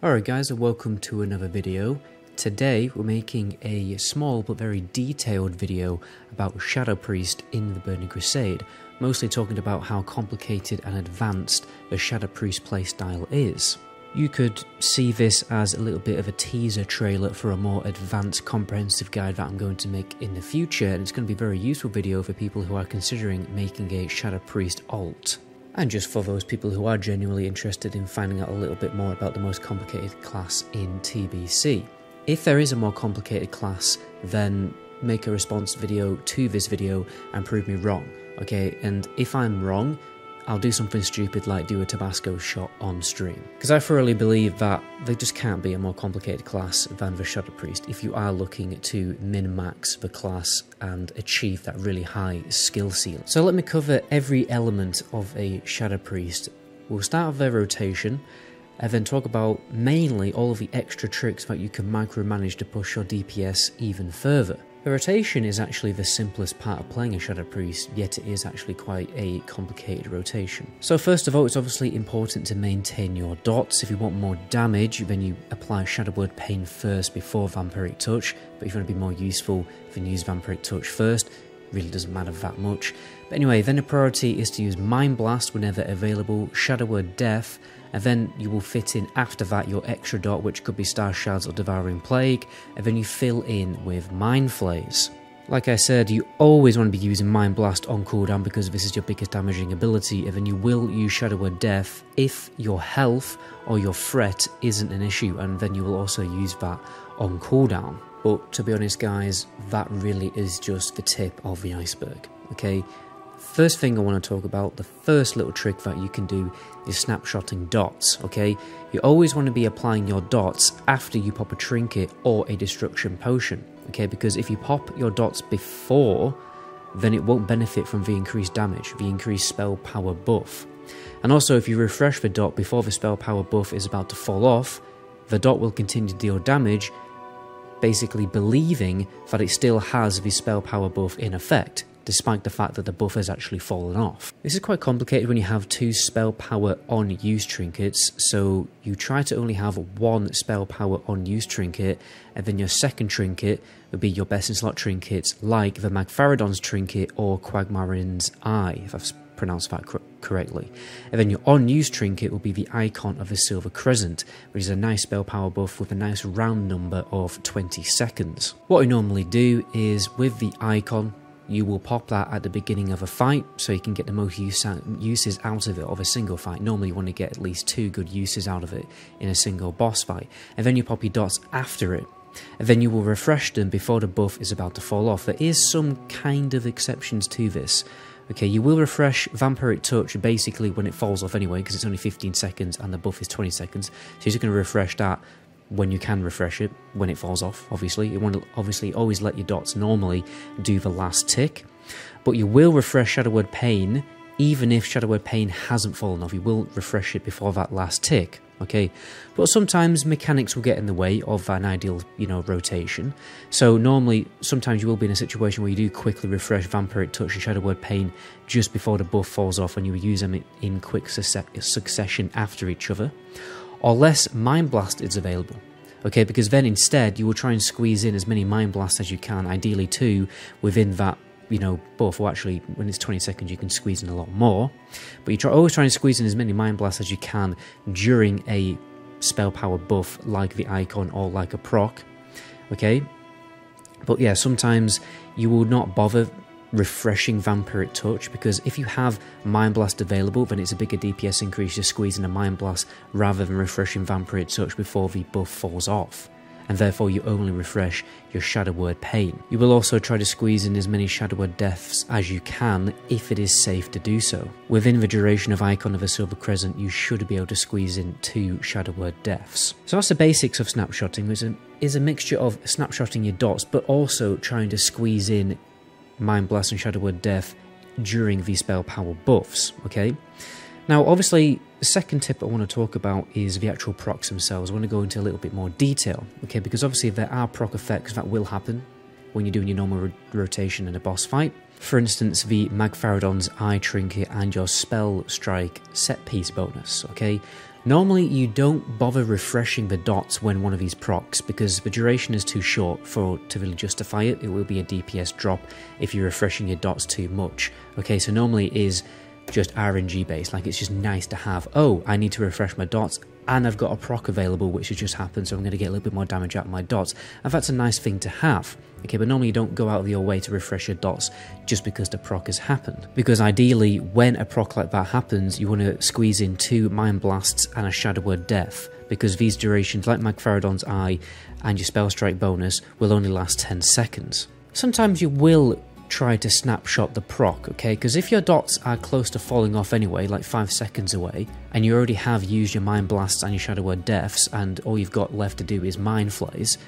Alright guys, and welcome to another video. Today we're making a small but very detailed video about Shadow Priest in the Burning Crusade, mostly talking about how complicated and advanced the Shadow Priest playstyle is. You could see this as a little bit of a teaser trailer for a more advanced comprehensive guide that I'm going to make in the future, and it's going to be a very useful video for people who are considering making a Shadow Priest alt. And just for those people who are genuinely interested in finding out a little bit more about the most complicated class in TBC. If there is a more complicated class, then make a response video to this video and prove me wrong, okay? And if I'm wrong, I'll do something stupid like do a Tabasco shot on stream. Because I thoroughly believe that there just can't be a more complicated class than the Shadow Priest if you are looking to min-max the class and achieve that really high skill ceiling. So let me cover every element of a Shadow Priest. We'll start with their rotation, and then talk about mainly all of the extra tricks that you can micromanage to push your DPS even further. The rotation is actually the simplest part of playing a Shadow Priest, yet it is actually quite a complicated rotation. So first of all, it's obviously important to maintain your dots. If you want more damage, then you apply Shadow Word Pain first before Vampiric Touch, but if you want to be more useful, then use Vampiric Touch first. Really doesn't matter that much. But anyway, then the priority is to use Mind Blast whenever available, Shadow Word Death, and then you will fit in after that your extra dot, which could be Star Shards or Devouring Plague, and then you fill in with Mind Flays. Like I said, you always want to be using Mind Blast on cooldown because this is your biggest damaging ability, and then you will use Shadow Word Death if your health or your threat isn't an issue, and then you will also use that on cooldown. But to be honest guys, that really is just the tip of the iceberg, okay? First thing I want to talk about, the first little trick that you can do is snapshotting dots, okay? You always want to be applying your dots after you pop a trinket or a destruction potion, okay? Because if you pop your dots before, then it won't benefit from the increased damage, the increased spell power buff. And also if you refresh the dot before the spell power buff is about to fall off, the dot will continue to deal damage, basically believing that it still has the spell power buff in effect, despite the fact that the buff has actually fallen off. This is quite complicated when you have two spell power on use trinkets, so you try to only have one spell power on use trinket, and then your second trinket would be your best in slot trinkets like the Magfaradon's trinket or Quagmarin's Eye, if I've pronounced that correctly. And then your on-use trinket will be the icon of the Silver Crescent, which is a nice spell power buff with a nice round number of 20 seconds. What I normally do is with the icon, you will pop that at the beginning of a fight so you can get the most uses out of it of a single fight. Normally you want to get at least 2 good uses out of it in a single boss fight. And then you pop your dots after it. And then you will refresh them before the buff is about to fall off. There is some kind of exceptions to this. Okay, you will refresh Vampiric Touch basically when it falls off anyway, because it's only 15 seconds and the buff is 20 seconds. So you're just going to refresh that when you can refresh it, when it falls off, obviously. You want to obviously always let your dots normally do the last tick. But you will refresh Shadow Word Pain, even if Shadow Word Pain hasn't fallen off. You will refresh it before that last tick, okay? But sometimes mechanics will get in the way of an ideal, rotation. So normally, sometimes you will be in a situation where you do quickly refresh Vampiric Touch and Shadow Word Pain just before the buff falls off, and you use them in quick succession after each other. Or less Mind Blast is available, okay? Because then instead, you will try and squeeze in as many Mind Blasts as you can, ideally 2, within that, buff. Or actually, when it's 20 seconds, you can squeeze in a lot more. But always try and squeeze in as many Mind Blasts as you can during a spell power buff, like the icon or like a proc, okay? But yeah, sometimes you will not bother refreshing Vampiric Touch, because if you have Mind Blast available, then it's a bigger DPS increase just squeezing a Mind Blast rather than refreshing Vampiric Touch before the buff falls off, and therefore you only refresh your Shadow Word Pain. You will also try to squeeze in as many Shadow Word Deaths as you can if it is safe to do so. Within the duration of Icon of a Silver Crescent, you should be able to squeeze in 2 Shadow Word Deaths. So that's the basics of snapshotting, which is a mixture of snapshotting your dots, but also trying to squeeze in Mind Blast and Shadow Word Death during the spell power buffs, okay? Now, obviously, the second tip I want to talk about is the actual procs themselves. I want to go into a little bit more detail, okay? Because obviously there are proc effects that will happen when you're doing your normal rotation in a boss fight. For instance, the Magfaradon's Eye trinket and your Spell Strike set piece bonus, okay? Normally you don't bother refreshing the dots when one of these procs, because the duration is too short to really justify it. It will be a DPS drop if you're refreshing your dots too much. Okay, so normally it is just RNG based, like it's just nice to have, oh, I need to refresh my dots and I've got a proc available which has just happened, so I'm going to get a little bit more damage out of my dots, and that's a nice thing to have. Okay, but normally you don't go out of your way to refresh your dots just because the proc has happened, because ideally when a proc like that happens you want to squeeze in 2 Mind Blasts and a Shadow Word Death, because these durations like Magfarodon's Eye and your Spell Strike bonus will only last 10 seconds. Sometimes you will try to snapshot the proc, okay, because if your dots are close to falling off anyway, like 5 seconds away, and you already have used your Mind Blasts and your Shadow Word Deaths and all you've got left to do is Mindflays,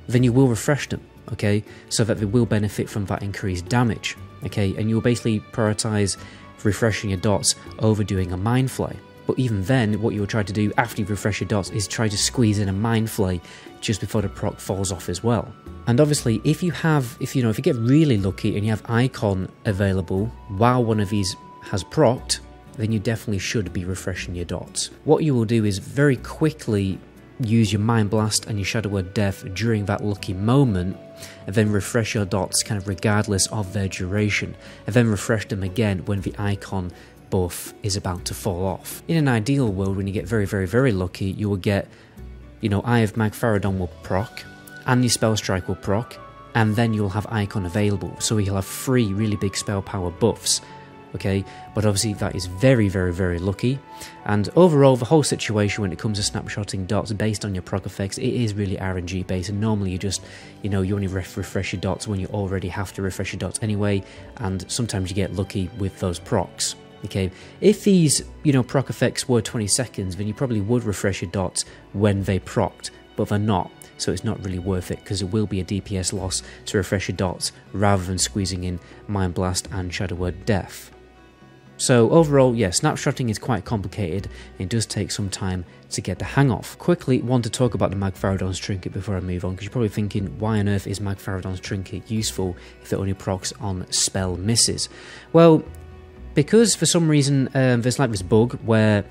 then you will refresh them, okay, so that they will benefit from that increased damage, okay, and you'll basically prioritize refreshing your dots over doing a Mindflay. But even then, what you'll try to do after you refresh your dots is try to squeeze in a Mindflay just before the proc falls off as well. And obviously, if you get really lucky and you have Icon available while one of these has procced, then you definitely should be refreshing your dots. What you will do is very quickly use your Mind Blast and your Shadow Word Death during that lucky moment, and then refresh your dots kind of regardless of their duration, and then refresh them again when the Icon buff is about to fall off. In an ideal world, when you get very, very, very lucky, you will get, Eye of Magfarodon will proc, and your Spell Strike will proc, and then you'll have Icon available, so you'll have 3 really big spell power buffs, okay, but obviously that is very, very, very lucky, and overall the whole situation when it comes to snapshotting dots based on your proc effects, it is really RNG based, and normally you just, you only refresh your dots when you already have to refresh your dots anyway, and sometimes you get lucky with those procs. Okay, if these, proc effects were 20 seconds, then you probably would refresh your dots when they procced, but they're not, so it's not really worth it, because it will be a DPS loss to refresh your dots, rather than squeezing in Mind Blast and Shadow Word Death. So overall, yeah, snapshotting is quite complicated, and it does take some time to get the hang of. Quickly, want to talk about the Magfarodon's Trinket before I move on, because you're probably thinking, why on earth is Magfarodon's Trinket useful if it only procs on spell misses? Well, because for some reason there's like this bug where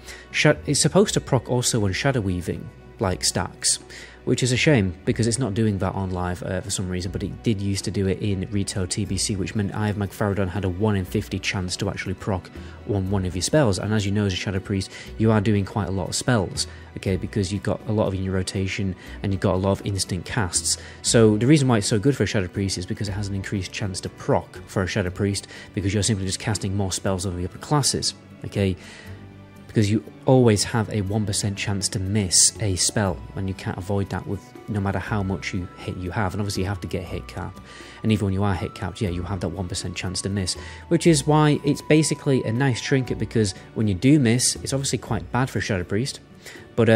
it's supposed to proc also on shadow weaving like stacks, which is a shame because it's not doing that on live for some reason, but it did used to do it in retail TBC, which meant Eye of Magfarodon had a 1 in 50 chance to actually proc on one of your spells, and as you know as a Shadow Priest you are doing quite a lot of spells, okay, because you've got a lot of in your rotation and you've got a lot of instant casts. So the reason why it's so good for a Shadow Priest is because it has an increased chance to proc for a Shadow Priest, because you're simply just casting more spells over the upper classes, okay, because you always have a 1% chance to miss a spell, and you can't avoid that with no matter how much hit you have, and obviously you have to get hit cap, and even when you are hit capped, yeah, you have that 1% chance to miss, which is why it's basically a nice trinket, because when you do miss, it's obviously quite bad for a Shadow Priest, but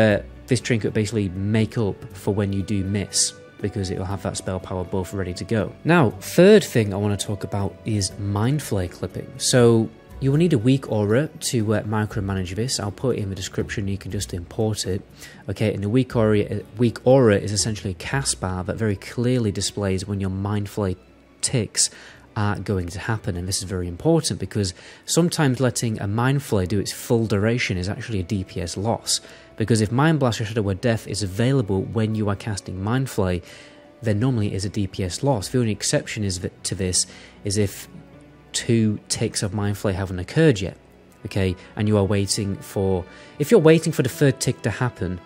this trinket will basically make up for when you do miss, because it will have that spell power buff ready to go. Now, third thing I want to talk about is Mindflay Clipping. So you will need a Weakaura to micromanage this. I'll put it in the description, you can just import it. Okay, and the Weakaura is essentially a cast bar that very clearly displays when your Mindflay ticks are going to happen, and this is very important because sometimes letting a Mindflay do its full duration is actually a DPS loss, because if Mind Blast or Shadow Word Death is available when you are casting Mindflay, then normally it is a DPS loss. The only exception to this is if 2 ticks of Mindflay haven't occurred yet, okay, and you are waiting for, if you're waiting for the 3rd tick to happen,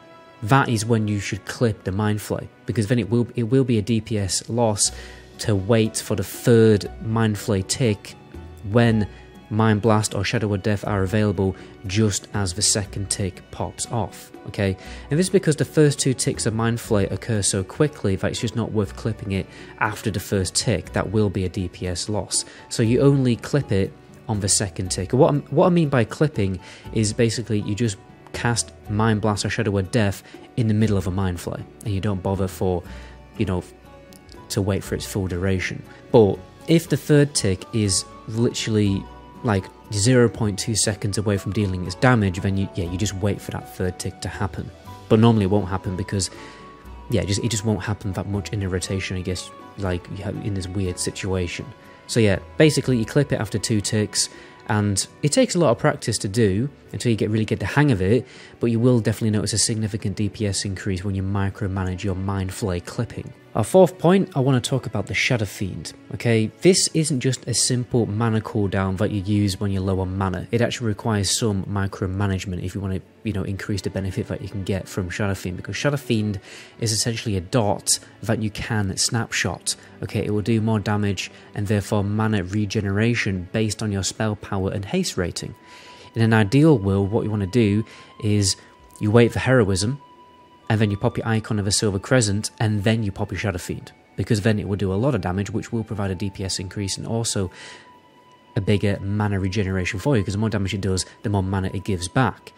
that is when you should clip the Mindflay, because then it will be a DPS loss to wait for the 3rd Mindflay tick when Mind Blast or Shadow Word Death are available just as the 2nd tick pops off, okay? And this is because the first 2 ticks of Mindflay occur so quickly that it's just not worth clipping it after the 1st tick. That will be a DPS loss. So you only clip it on the 2nd tick. What I mean by clipping is basically you just cast Mind Blast or Shadow Word Death in the middle of a Mindflay, and you don't bother for, to wait for its full duration. But if the 3rd tick is literally like 0.2 seconds away from dealing its damage, then you just wait for that 3rd tick to happen. But normally it won't happen because, yeah, it just won't happen that much in a rotation, I guess, like you have in this weird situation. So yeah, basically you clip it after 2 ticks, And it takes a lot of practice to do until you really get the hang of it, but you will definitely notice a significant DPS increase when you micromanage your Mindflay Clipping. Our fourth point, I want to talk about the Shadowfiend. Okay, this isn't just a simple mana cooldown that you use when you're low on mana. It actually requires some micromanagement if you want to, increase the benefit that you can get from Shadowfiend, because Shadowfiend is essentially a dot that you can snapshot. Okay, it will do more damage and therefore mana regeneration based on your spell power and haste rating. In an ideal world, what you want to do is you wait for heroism, and then you pop your icon of a silver crescent, and then you pop your Shadowfiend, because then it will do a lot of damage, which will provide a DPS increase and also a bigger mana regeneration for you, because the more damage it does, the more mana it gives back.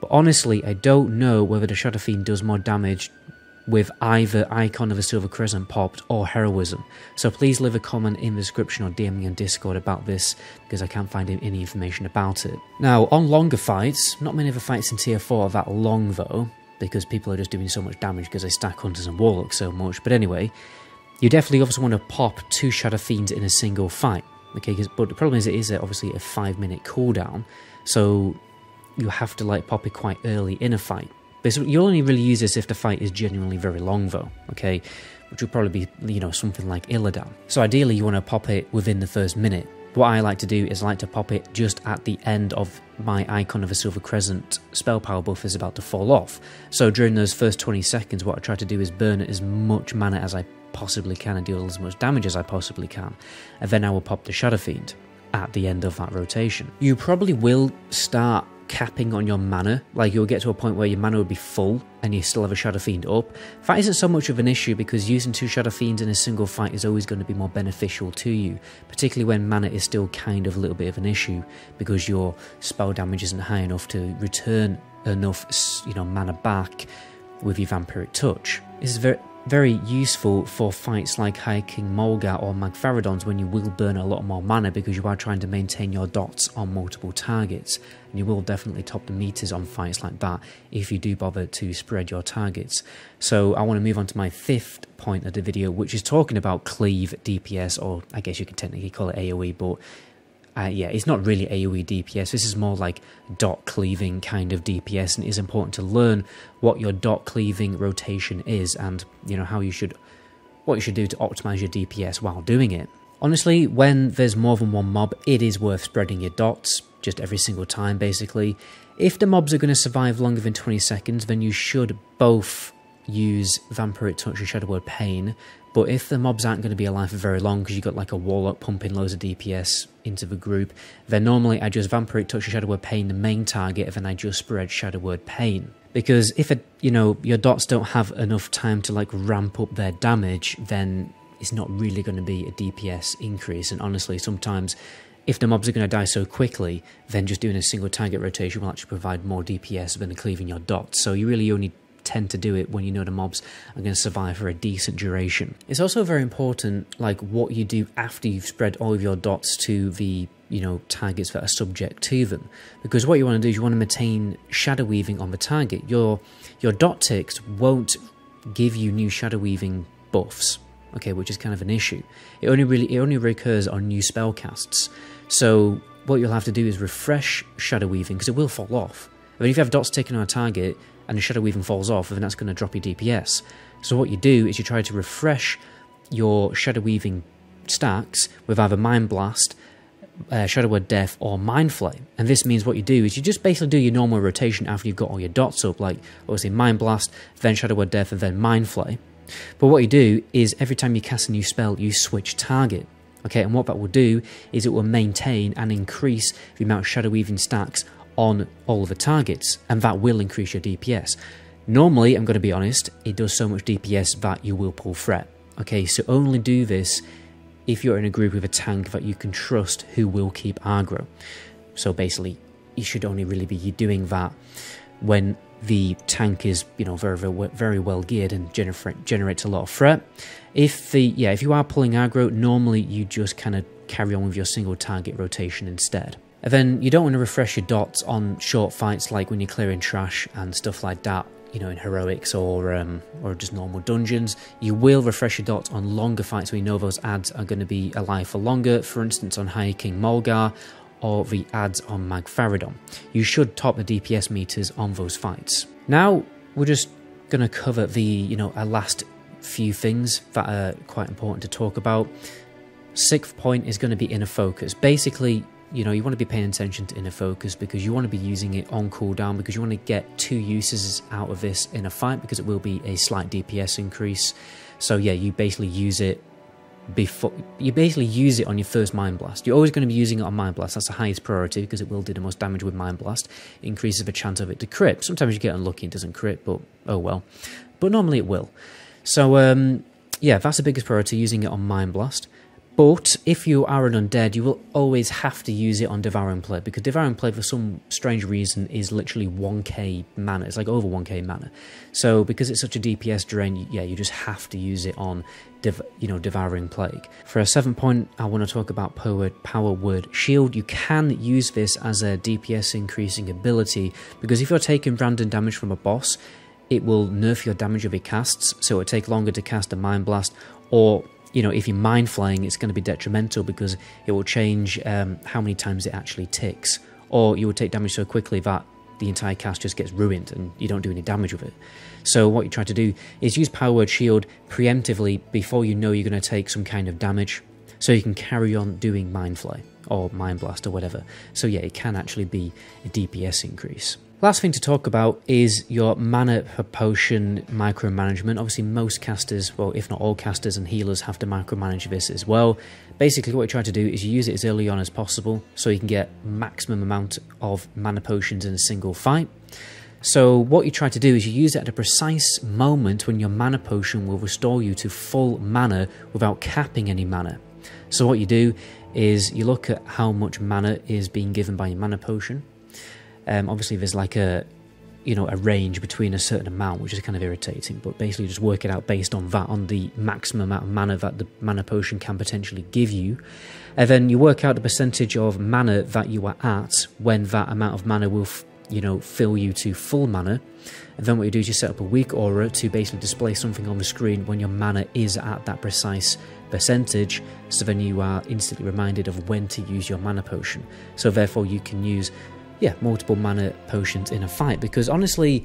But honestly, I don't know whether the Shadowfiend does more damage with either icon of a silver crescent popped or heroism. So please leave a comment in the description or DM me on Discord about this, because I can't find any information about it. Now, on longer fights, not many of the fights in tier 4 are that long though, because people are just doing so much damage because they stack Hunters and Warlocks so much. But anyway, you definitely also want to pop 2 Shadowfiends in a single fight. Okay, but the problem is it is obviously a 5-minute cooldown, so you have to pop it quite early in a fight. But you'll only really use this if the fight is genuinely very long though, okay? Which would probably be, something like Illidan. So ideally you want to pop it within the first minute. What I like to do is I like to pop it just at the end of my icon of a silver crescent spell power buff is about to fall off. So during those first 20 seconds, what I try to do is burn as much mana as I possibly can and deal as much damage as I possibly can. And then I will pop the Shadowfiend at the end of that rotation. You probably will start capping on your mana, you'll get to a point where your mana will be full and you still have a Shadowfiend up. That isn't so much of an issue, because using 2 Shadowfiends in a single fight is always going to be more beneficial to you, particularly when mana is still kind of a little bit of an issue, because your spell damage isn't high enough to return enough mana back with your Vampiric Touch. This is very useful for fights like High King Mulgar or Magfaradons, when you will burn a lot more mana because you are trying to maintain your dots on multiple targets, and you will definitely top the meters on fights like that if you do bother to spread your targets. So I want to move on to my 5th point of the video, which is talking about cleave DPS, or I guess you could technically call it AoE, but yeah, it's not really AoE DPS. This is more like dot cleaving kind of DPS, and it is important to learn what your dot cleaving rotation is, and what you should do to optimize your DPS while doing it. Honestly, when there's more than one mob, it is worth spreading your dots just every single time, basically. If the mobs are going to survive longer than 20 seconds, then you should both use Vampiric Touch and Shadow Word Pain. But if the mobs aren't going to be alive for very long, because you've got a Warlock pumping loads of DPS into the group, then normally I just Vampiric Touch and Shadow Word Pain the main target, and then I just spread Shadow Word Pain. Because if your dots don't have enough time to ramp up their damage, then it's not really going to be a DPS increase. And honestly, sometimes if the mobs are going to die so quickly, then just doing a single target rotation will actually provide more DPS than cleaving your dots. So you really only tend to do it when you know the mobs are going to survive for a decent duration. It's also very important what you do after you've spread all of your dots to the targets that are subject to them, because what you want to do is you want to maintain shadow weaving on the target. Your dot ticks won't give you new shadow weaving buffs, okay, which is kind of an issue. It only recurs on new spell casts. So what you'll have to do is refresh shadow weaving, because it will fall off. I mean, if you have dots ticking on a target and the shadow weaving falls off, then that's going to drop your DPS. So what you do is you try to refresh your shadow weaving stacks with either Mind Blast, Shadow Word Death, or Mindflay. And this means what you do is you just basically do your normal rotation after you've got all your dots up, obviously Mind Blast, then Shadow Word Death, and then Mindflay. But what you do is every time you cast a new spell, you switch target. Okay, and what that will do is it will maintain and increase the amount of shadow weaving stacks on all of the targets, and that will increase your DPS. Normally, I'm going to be honest, it does so much DPS that you will pull threat. Okay, so only do this if you're in a group with a tank that you can trust who will keep aggro. So basically, you should only really be doing that when the tank is, very well geared and generates a lot of threat. If you are pulling aggro, normally you just kind of carry on with your single target rotation instead. And then you don't want to refresh your dots on short fights like when you're clearing trash and stuff like that, in heroics or just normal dungeons. You will refresh your dots on longer fights where you know those ads are going to be alive for longer. For instance, on High King Mulgar or the ads on Magfaridon. You should top the DPS meters on those fights. Now we're just going to cover the, our last few things that are quite important to talk about. 6th point is going to be inner focus. Basically, you want to be paying attention to inner focus because you want to be using it on cooldown, because you want to get 2 uses out of this in a fight, because it will be a slight DPS increase. So yeah, you basically use it on your first Mind Blast. You're always going to be using it on Mind Blast. That's the highest priority because it will do the most damage with Mind Blast. It increases the chance of it to crit. Sometimes you get unlucky and it doesn't crit, but oh well. But normally it will. So yeah, that's the biggest priority, using it on Mind Blast. But if you are an undead, you will always have to use it on Devouring Plague, because Devouring Plague, for some strange reason, is literally 1k mana. It's like over 1k mana. So because it's such a DPS drain, yeah, you just have to use it on Devouring Plague. For a 7th point, I want to talk about Power Word Shield. You can use this as a DPS increasing ability, because if you're taking random damage from a boss, it will nerf your damage of your casts, so it will take longer to cast a Mind Blast, or if you're mind flaying, it's going to be detrimental because it will change how many times it actually ticks. Or you will take damage so quickly that the entire cast just gets ruined and you don't do any damage with it. So what you try to do is use Power Word Shield preemptively before you know you're going to take some kind of damage, so you can carry on doing Mind Flay or Mind Blast or whatever. So yeah, it can actually be a DPS increase. Last thing to talk about is your mana per potion micromanagement. Obviously most casters, well if not all casters and healers, have to micromanage this as well. Basically what you try to do is you use it as early on as possible so you can get maximum amount of mana potions in a single fight. So what you try to do is you use it at a precise moment when your mana potion will restore you to full mana without capping any mana. So what you do is you look at how much mana is being given by your mana potion. Obviously there's like a range between a certain amount, which is kind of irritating, but basically just work it out based on that, on the maximum amount of mana that the mana potion can potentially give you, and then you work out the percentage of mana that you are at when that amount of mana will fill you to full mana. And then what you do is you set up a Weakaura to basically display something on the screen when your mana is at that precise percentage, so then you are instantly reminded of when to use your mana potion. So therefore you can use multiple mana potions in a fight, because honestly,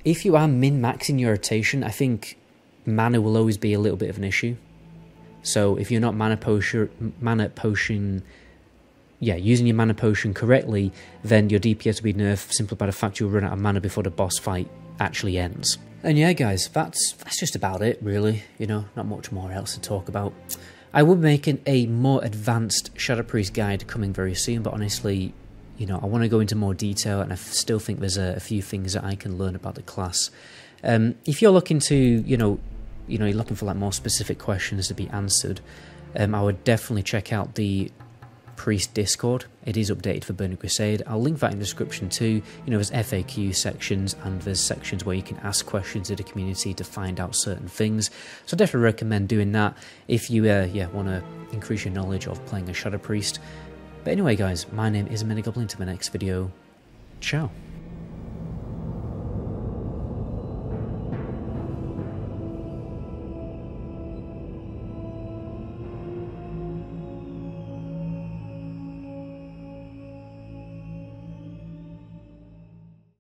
if you are min-maxing your rotation, I think mana will always be a little bit of an issue. So if you're not using your mana potion correctly, then your DPS will be nerfed simply by the fact you'll run out of mana before the boss fight actually ends. And yeah guys, that's just about it really, not much more else to talk about. I will be making a more advanced Shadow Priest guide coming very soon, but honestly, I want to go into more detail, and I still think there's a few things that I can learn about the class. If you're looking to, you're looking for like more specific questions to be answered, I would definitely check out the Priest Discord. It is updated for Burning Crusade. I'll link that in the description too. There's FAQ sections, and there's sections where you can ask questions to the community to find out certain things. So I definitely recommend doing that if you want to increase your knowledge of playing a Shadow Priest. But anyway guys, my name is MetaGoblin. To my next video, ciao.